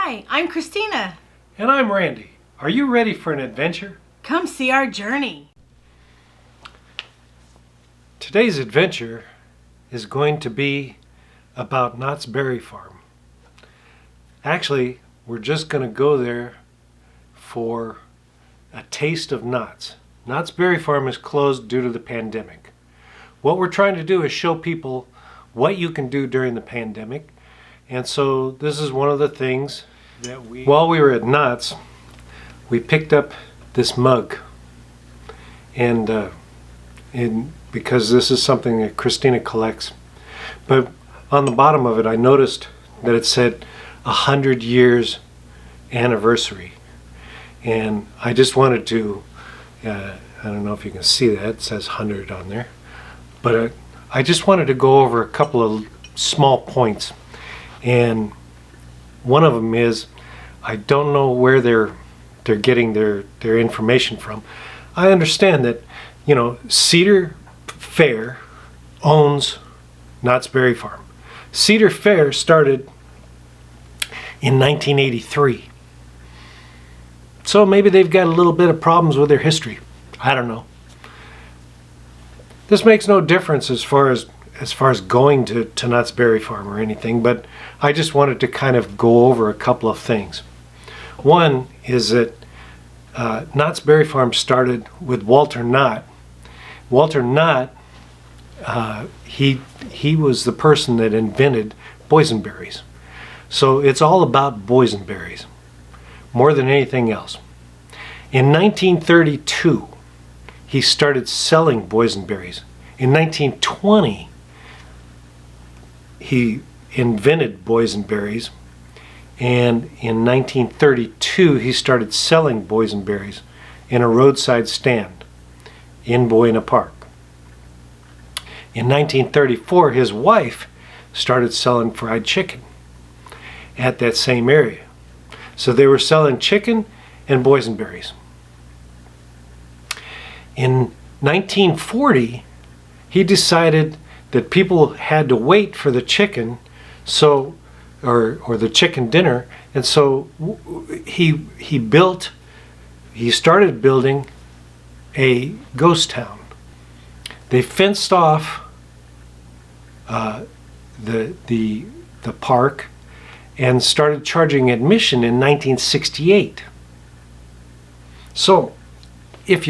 Hi, I'm Christina. And I'm Randy. Are you ready for an adventure? Come see our journey. Today's adventure is going to be about Knott's Berry Farm. Actually, we're just going to go there for a taste of Knott's. Knott's Berry Farm is closed due to the pandemic. What we're trying to do is show people what you can do during the pandemic. And so this is one of the things that while we were at Knott's, we picked up this mug. And because this is something that Christina collects. But on the bottom of it, I noticed that it said 100 years anniversary. And I just wanted to, I don't know if you can see that, it says 100 on there. But I just wanted to go over a couple of small points. And one of them is, I don't know where they're getting their information from. I understand that, you know, Cedar Fair owns Knott's Berry Farm. Cedar Fair started in 1983. So maybe they've got a little bit of problems with their history. I don't know. This makes no difference as far as going to Knott's Berry Farm or anything, but I just wanted to kind of go over a couple of things. One is that Knott's Berry Farm started with Walter Knott. Walter Knott, he was the person that invented boysenberries. So it's all about boysenberries, more than anything else. In 1932, he started selling boysenberries. In 1920, he invented boysenberries, and in 1932 he started selling boysenberries in a roadside stand in Buena Park. In 1934 his wife started selling fried chicken at that same area. So they were selling chicken and boysenberries. In 1940 he decided that people had to wait for the chicken, or the chicken dinner, and so he started building a ghost town. They fenced off the park and started charging admission in 1968. So if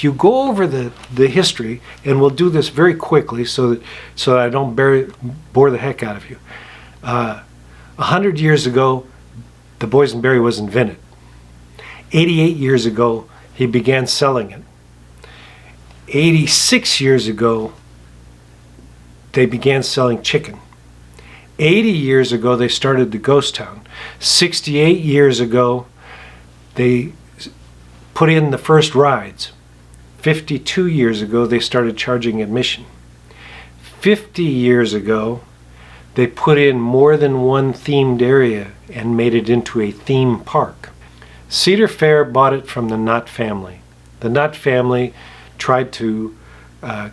you go over the history, and we'll do this very quickly so that I don't bore the heck out of you. 100 years ago, the boysenberry was invented. 88 years ago, he began selling it. 86 years ago, they began selling chicken. 80 years ago, they started the ghost town. 68 years ago, they put in the first rides. 52 years ago, they started charging admission. 50 years ago, they put in more than one themed area and made it into a theme park. Cedar Fair bought it from the Knott family. The Knott family tried to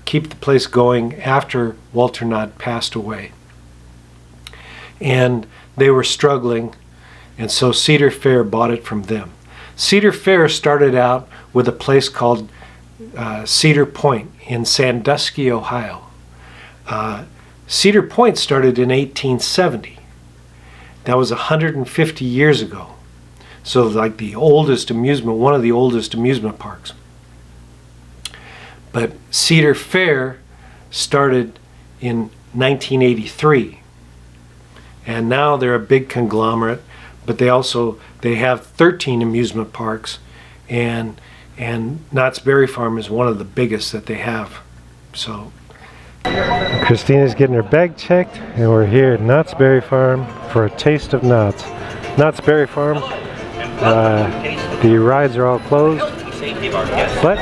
keep the place going after Walter Knott passed away. And they were struggling, and so Cedar Fair bought it from them. Cedar Fair started out with a place called Cedar Point in Sandusky, Ohio. Cedar Point started in 1870. That was 150 years ago. So like one of the oldest amusement parks. But Cedar Fair started in 1983. And now they're a big conglomerate, but they have 13 amusement parks, and Knott's Berry Farm is one of the biggest that they have. So Christina's getting her bag checked, and we're here at Knott's Berry Farm for a taste of Knott's. Knott's Berry Farm, the rides are all closed, but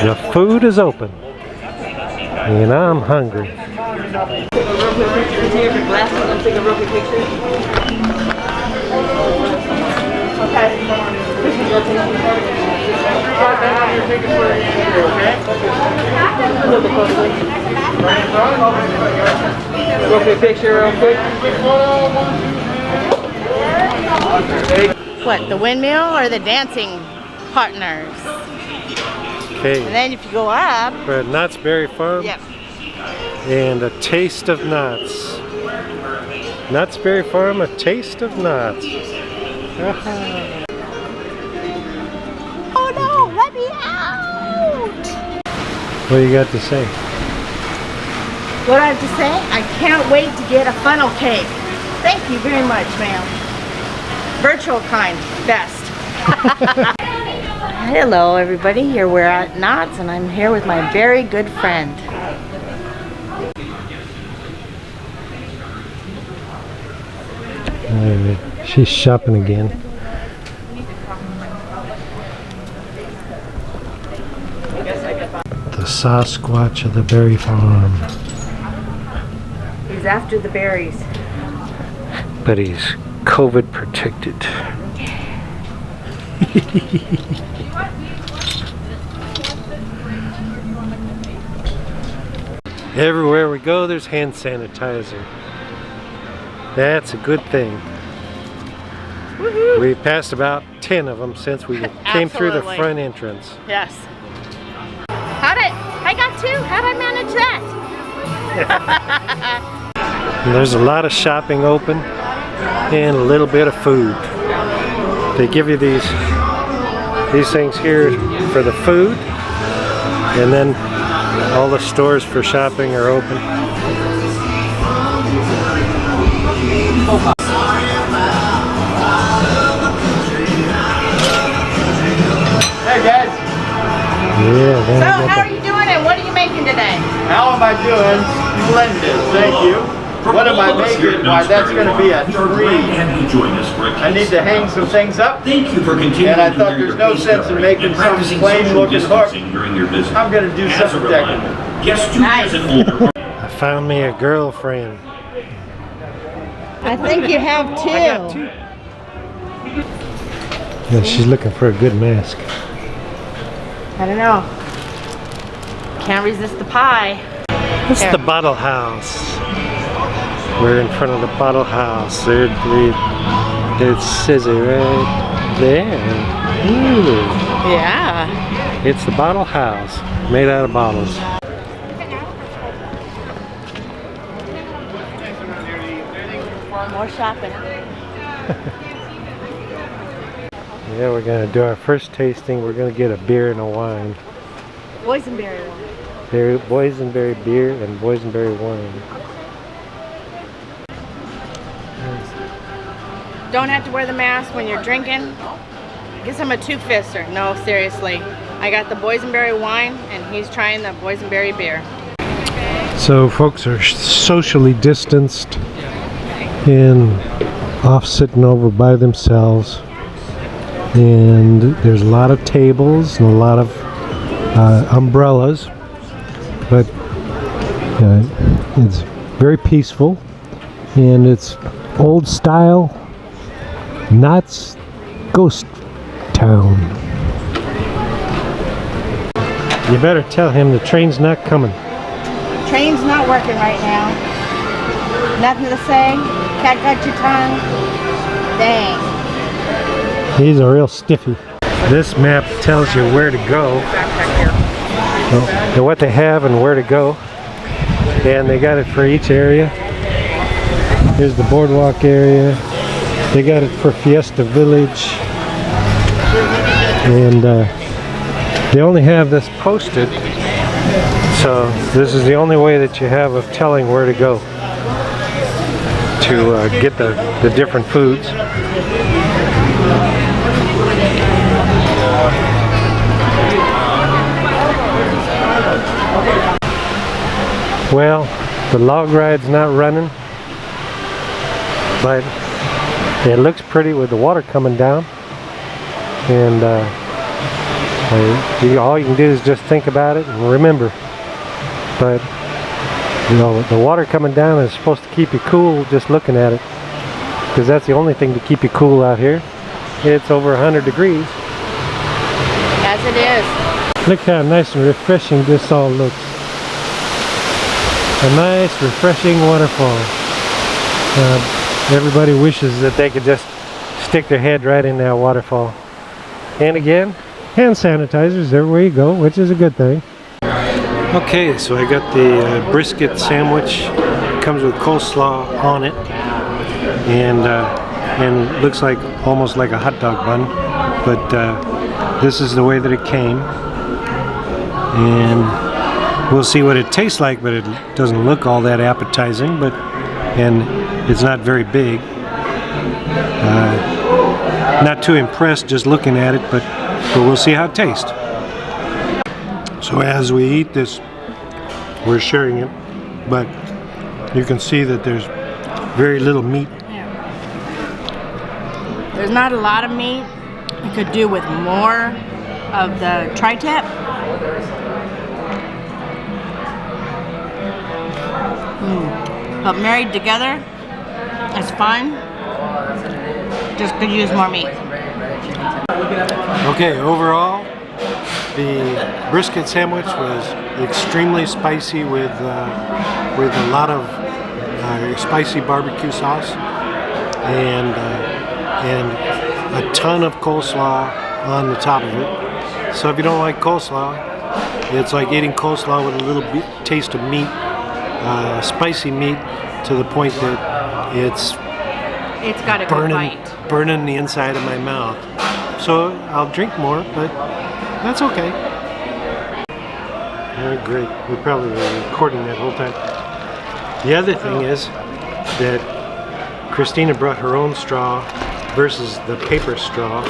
the food is open, and I'm hungry. Go for a picture real quick. What, the windmill or the dancing partners? Okay, And then if you go up, we're at Knott's Berry Farm. yep. And a taste of Knott's. Knott's Berry Farm, a taste of Knott's. Oh no, let me out! What do you got to say? What I have to say? I can't wait to get a funnel cake. Thank you very much, ma'am. Virtual kind, best. Hello everybody, here we're at Knott's and I'm here with my very good friend. She's shopping again. The Sasquatch of the Berry Farm. He's after the berries. But he's COVID protected. Everywhere we go, there's hand sanitizer. That's a good thing. We passed about 10 of them since we came through the front entrance. Yes. I got two. How'd I manage that? There's a lot of shopping open and a little bit of food. They give you these things here for the food, and then all the stores for shopping are open. Hey guys, Yeah. So how are you doing and what are you making today? how am I doing? Splendid, thank you. What am I making? Why, that's going to be a tree. I need to hang some things up. Thank you for continuing. And I thought there's no sense in making some plain looking hook. I'm going to do something decorative. Guest Nice. I found me a girlfriend. I think you have I got two. Yeah, she's looking for a good mask. I don't know. Can't resist the pie. It's Here. the bottle house. We're in front of the bottle house. There's scissor right there. Ooh. Yeah. It's the bottle house, made out of bottles. More shopping. Yeah, we're gonna do our first tasting. We're gonna get a beer and a wine. Boysenberry one. Boysenberry beer and boysenberry wine. Don't have to wear the mask when you're drinking. I guess I'm a two-fister. No, seriously. I got the boysenberry wine and he's trying the boysenberry beer. So folks are socially distanced and off sitting over by themselves. And there's a lot of tables and a lot of umbrellas, but it's very peaceful and it's old style Knott's ghost town. You better tell him the train's not coming. Train's not working right now. Nothing to say. Cat got your tongue. Dang. He's a real stiffy. This map tells you where to go, and what they have and where to go, and they got it for each area. Here's the Boardwalk area. They got it for Fiesta Village, and they only have this posted, so this is the only way that you have of telling where to go to get the different foods. Well, the log ride's not running, but it looks pretty with the water coming down, and all you can do is just think about it and remember. But you know, the water coming down is supposed to keep you cool just looking at it, because that's the only thing to keep you cool out here. It's over 100 degrees. As it is. Look how nice and refreshing this all looks. A nice, refreshing waterfall. Everybody wishes that they could just stick their head right in that waterfall. And again, hand sanitizers everywhere you go, which is a good thing. Okay, so I got the brisket sandwich. It comes with coleslaw on it, and looks like almost like a hot dog bun. But this is the way that it came, and we'll see what it tastes like. But it doesn't look all that appetizing. And it's not very big. Not too impressed just looking at it, but we'll see how it tastes. So as we eat this, we're sharing it, but you can see that there's very little meat. Yeah. There's not a lot of meat. You could do with more of the tri-tip. But married together, it's fine. Just could use more meat. Okay, overall, the brisket sandwich was extremely spicy with a lot of spicy barbecue sauce and a ton of coleslaw on the top of it. So if you don't like coleslaw, it's like eating coleslaw with a little bit taste of meat, spicy meat, to the point that it's got a good bite. Burning the inside of my mouth. So I'll drink more, but that's okay. Great. We probably were recording that whole time. The other thing is that Christina brought her own straw versus the paper straw.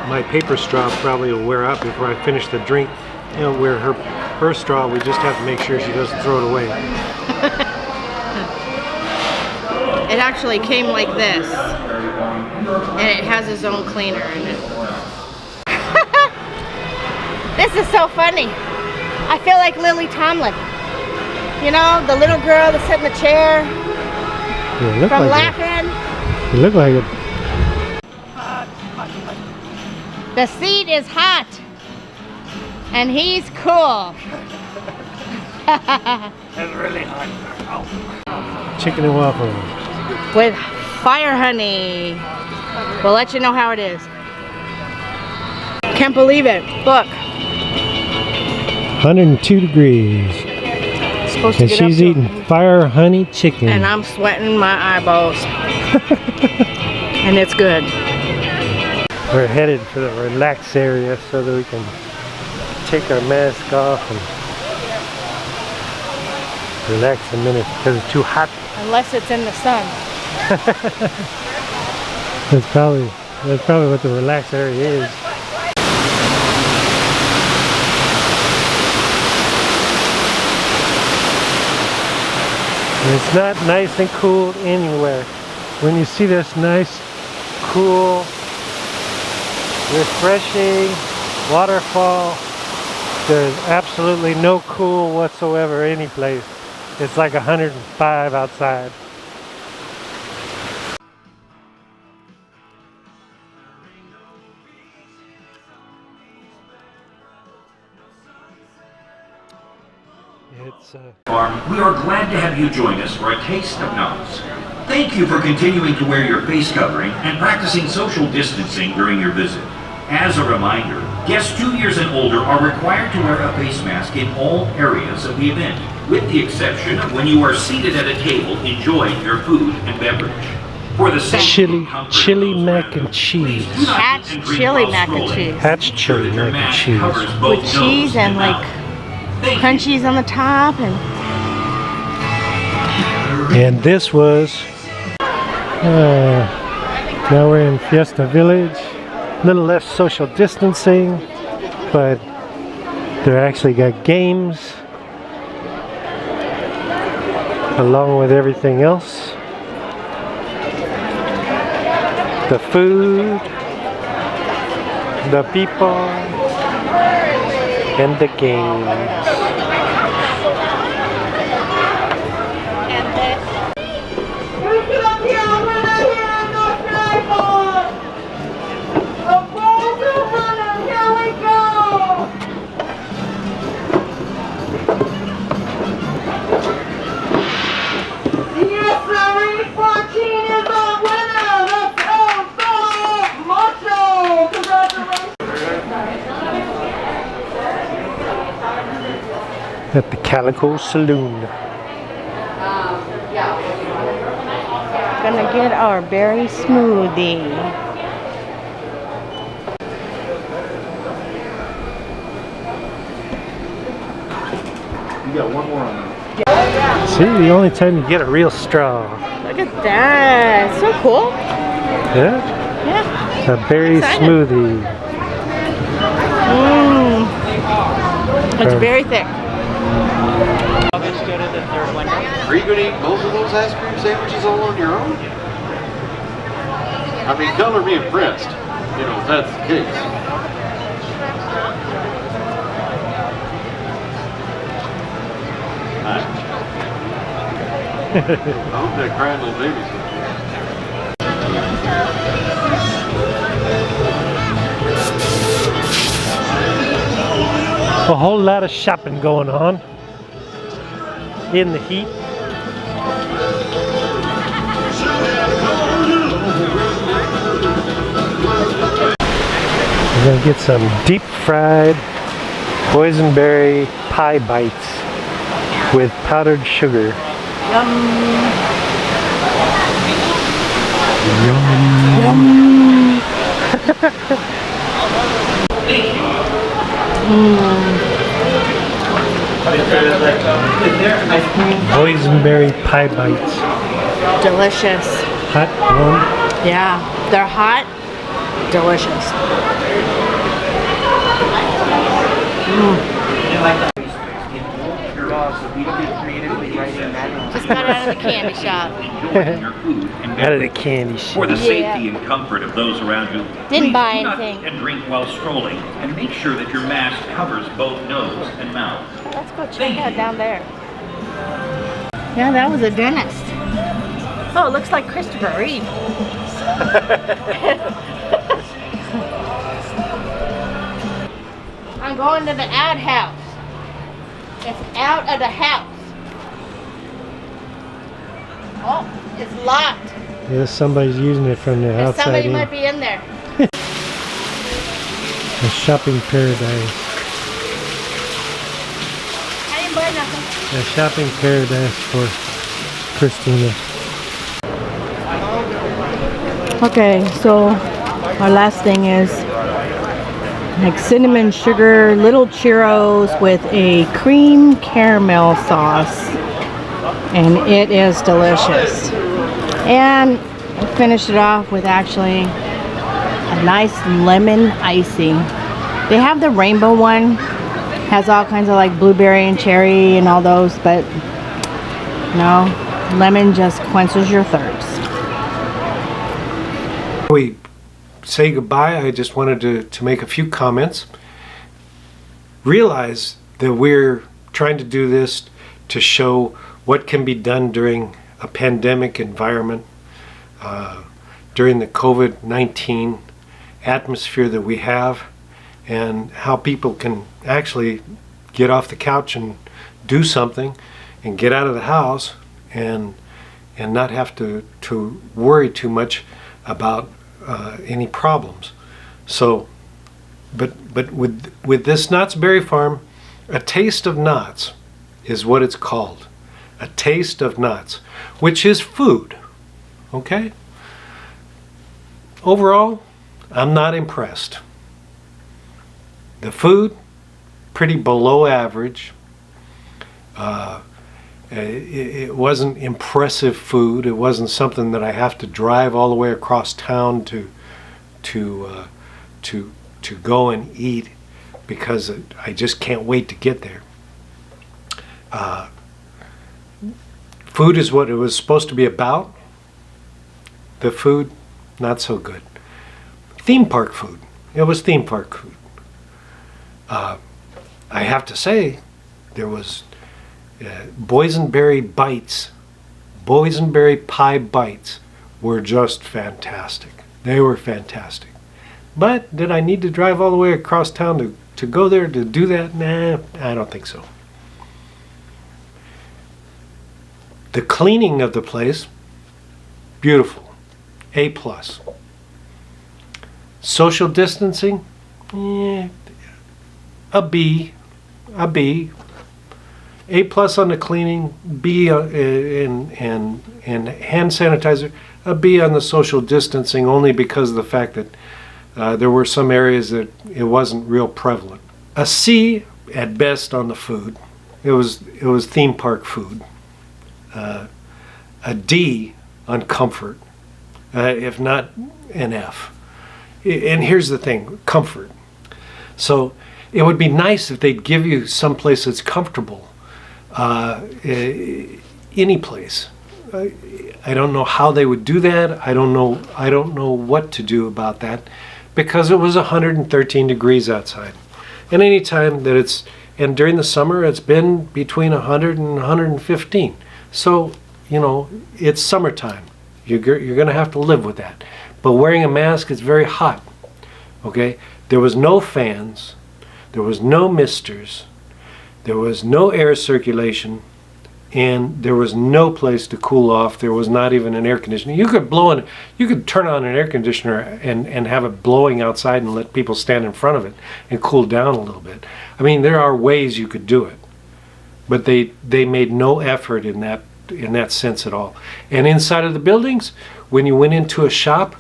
My paper straw probably will wear out before I finish the drink. You know, where her straw, we just have to make sure she doesn't throw it away. It actually came like this, and it has its own cleaner in it. This is so funny. I feel like Lily Tomlin. You know, the little girl that sat in the chair from laughing. You look like it. The seat is hot, and he's cool. It's really hot. Chicken and waffles. With fire honey. We'll let you know how it is. Can't believe it. Look. 102 degrees. It's supposed to And get she's up to eating fire honey chicken. And I'm sweating my eyeballs. And it's good. We're headed for the relax area so that we can take our mask off and relax a minute because it's too hot. Unless it's in the sun. That's probably what the relax area is. And it's not nice and cool anywhere. When you see this nice, cool, refreshing waterfall, there's absolutely no cool whatsoever any place. It's like 105 outside. We are glad to have you join us for a Taste of Knott. Thank you for continuing to wear your face covering and practicing social distancing during your visit. As a reminder, guests 2 years and older are required to wear a face mask in all areas of the event, with the exception of when you are seated at a table enjoying your food and beverage. For the chili mac and cheese. Hatch chili mac and cheese. Hatch chili mac and cheese. With cheese and like crunchies on the top and this was now we're in Fiesta Village. A little less social distancing, but they actually got games along with everything else. The food, the people, and the games. Yes, 14 is our winner! At the Calico Saloon. Gonna get our berry smoothie. You got one more on that. See, the only time you get a real straw. Look at that. So cool. Yeah? Yeah. A berry smoothie. It's very thick. Are you going to eat both of those ice cream sandwiches all on your own? I mean, color me impressed, you know, if that's the case. I hope that crying little baby's with A whole lot of shopping going on in the heat. We're gonna get some deep fried boysenberry pie bites with powdered sugar. Yum. Boysenberry pie bites. Delicious. Hot one. Yeah, they're hot. Delicious. Just got out of the candy shop. Your food and Out of the candy shop. for the safety and comfort of those around you, Didn't please buy do not anything. eat and drink while strolling, and make sure that your mask covers both nose and mouth. Let's go check out down there. Yeah, that was a dentist. Oh, it looks like Christopher Reeve. I'm going to the outhouse. It's out of the house. Oh, it's locked. Yeah, somebody's using it from the And outside somebody in. might be in there. A shopping paradise. I didn't buy nothing. A shopping paradise for Christina. Okay, so our last thing is like cinnamon sugar little churros with a cream caramel sauce, and it is delicious. And I finished it off with actually a nice lemon icing. They have the rainbow one, has all kinds of like blueberry and cherry and all those, but no, lemon just quenches your thirst. We say goodbye. I just wanted to make a few comments. Realize that we're trying to do this to show what can be done during a pandemic environment, during the COVID-19 atmosphere that we have, and how people can actually get off the couch and do something and get out of the house and not have to worry too much about any problems. So, but with this Knott's Berry Farm, a Taste of Knott's is what it's called. A Taste of Knott's, which is food. Okay? Overall, I'm not impressed. The food, pretty below average. It wasn't impressive food. It wasn't something that I have to drive all the way across town to go and eat, because I just can't wait to get there. Food is what it was supposed to be about. The food, not so good. Theme park food. It was theme park food. I have to say, there was boysenberry bites, boysenberry pie bites were just fantastic. They were fantastic. But did I need to drive all the way across town to go there to do that? Nah, I don't think so. The cleaning of the place, beautiful. A+. Social distancing, a B. A plus on the cleaning, B in hand sanitizer, a B on the social distancing, only because of the fact that there were some areas that it wasn't real prevalent. A C at best on the food. It was theme park food. A D on comfort, if not an F. And here's the thing, comfort. So it would be nice if they'd give you someplace that's comfortable. Any place. I don't know how they would do that. I don't know what to do about that, because it was 113 degrees outside. And anytime that and during the summer it's been between 100 and 115. So, you know, it's summertime. You're going to have to live with that. But wearing a mask is very hot. Okay? There was no fans. There was no misters. There was no air circulation. And there was no place to cool off. There was not even an air conditioner. You could turn on an air conditioner and have it blowing outside and let people stand in front of it and cool down a little bit. I mean, there are ways you could do it. But they made no effort in that sense at all. And inside of the buildings, when you went into a shop,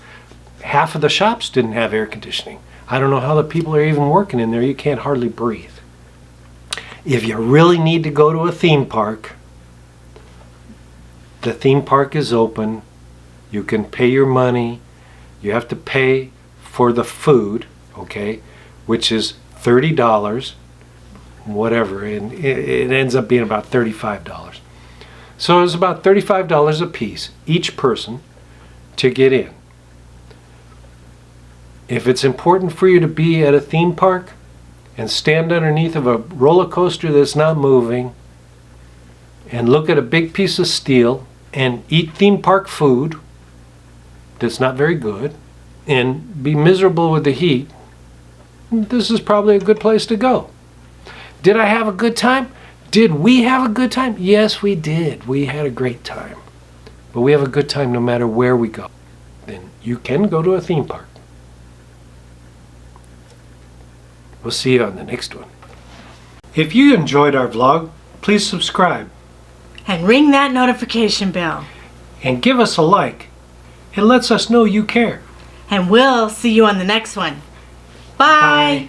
half of the shops didn't have air conditioning. I don't know how the people are even working in there. You can't hardly breathe. If you really need to go to a theme park, the theme park is open. You can pay your money. You have to pay for the food, okay, which is $30, whatever, and it ends up being about $35. So it's about $35 a piece, each person, to get in. If it's important for you to be at a theme park and stand underneath of a roller coaster that's not moving and look at a big piece of steel and eat theme park food that's not very good and be miserable with the heat, this is probably a good place to go. Did I have a good time? Did we have a good time? Yes, we did. We had a great time. But we have a good time no matter where we go. Then you can go to a theme park. We'll see you on the next one. If you enjoyed our vlog, please subscribe. And ring that notification bell. And give us a like. It lets us know you care. And we'll see you on the next one. Bye. Bye.